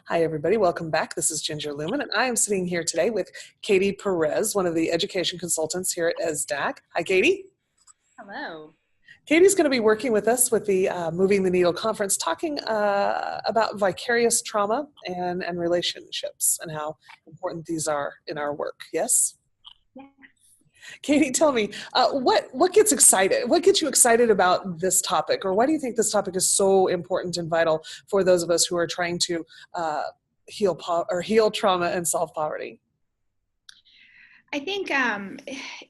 Hi, everybody. Welcome back. This is Ginger Lewman, and I am sitting here today with Katie Perez, one of the education consultants here at ESSDACK. Hi, Katie. Hello. Katie's going to be working with us with the Moving the Needle conference, talking about vicarious trauma and relationships and how important these are in our work. Yes? Yes. Katie, tell me, what gets excited? What gets you excited about this topic, or why do you think this topic is so important and vital for those of us who are trying to heal trauma and solve poverty? I think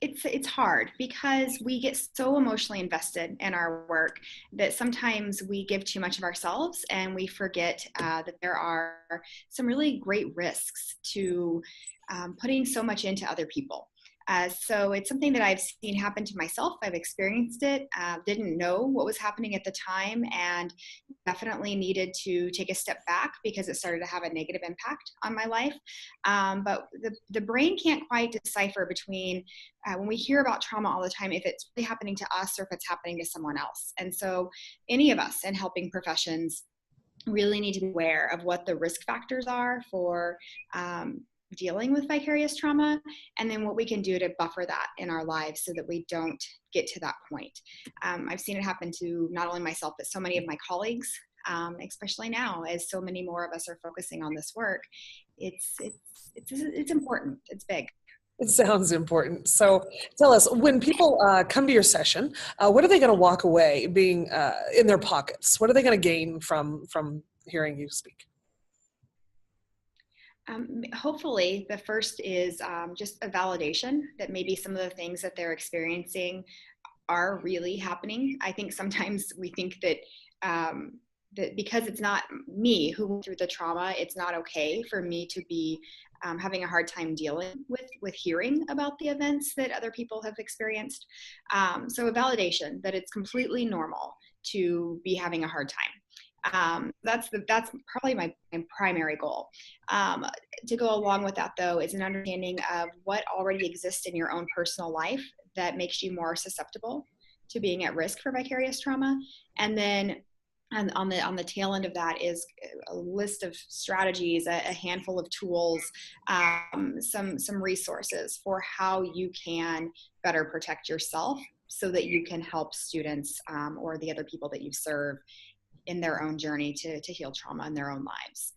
it's hard because we get so emotionally invested in our work that sometimes we give too much of ourselves and we forget that there are some really great risks to putting so much into other people. So it's something that I've seen happen to myself. I've experienced it, didn't know what was happening at the time, and definitely needed to take a step back because it started to have a negative impact on my life. But the brain can't quite decipher between when we hear about trauma all the time, if it's really happening to us or if it's happening to someone else. And so any of us in helping professions really need to be aware of what the risk factors are for dealing with vicarious trauma, and then what we can do to buffer that in our lives so that we don't get to that point. I've seen it happen to not only myself, but so many of my colleagues, especially now as so many more of us are focusing on this work. It's important. It's big. It sounds important. So tell us, when people come to your session, what are they going to walk away being in their pockets? What are they going to gain from hearing you speak? Hopefully the first is just a validation that maybe some of the things that they're experiencing are really happening. I think sometimes we think that that because it's not me who went through the trauma, it's not okay for me to be having a hard time dealing with hearing about the events that other people have experienced. So a validation that it's completely normal to be having a hard time. That's probably my primary goal. To go along with that, though, is an understanding of what already exists in your own personal life that makes you more susceptible to being at risk for vicarious trauma. And then on the tail end of that is a list of strategies, a handful of tools, some resources for how you can better protect yourself so that you can help students or the other people that you serve in their own journey to heal trauma in their own lives.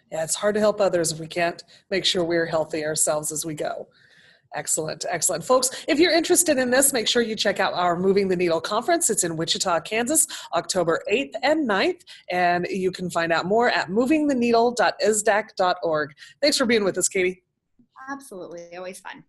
Yeah, it's hard to help others if we can't make sure we're healthy ourselves as we go. Excellent, excellent. Folks, if you're interested in this, make sure you check out our Moving the Needle conference. It's in Wichita, Kansas, October 8th and 9th, and you can find out more at movingtheneedle.esdac.org. Thanks for being with us, Katie. Absolutely, always fun.